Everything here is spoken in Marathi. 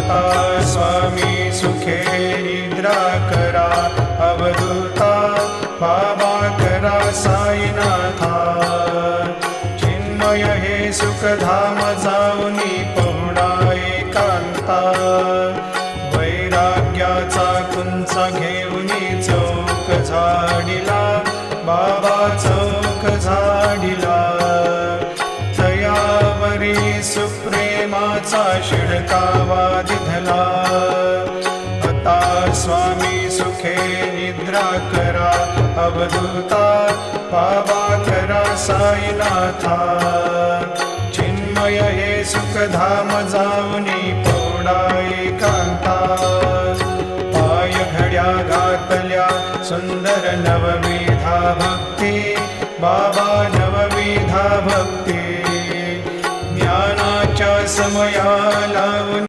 आता स्वामी सुखे निद्रा करा, अवधूता बाबा करा साईनाथा। चिन्मय हे सुखधाम जाऊनी पहुडा एकांता, वैराग्याचा कुंचा घेऊनी चौक झाडिला, बाबा चौक झाडिला। तयावरी सुप्रेमाचा शिडकावा दिधला, आता स्वामी सुखे निद्रा करा, अवधूता बाबा करा साईनाथा। चिन्मय हे सुखधाम जाऊनी पहुडा एकांता, पाय घड्या घातल्या सुंदर नवविधा भक्ती, बाबा नवविधा भक्ती। ज्ञानाच्या समया लावून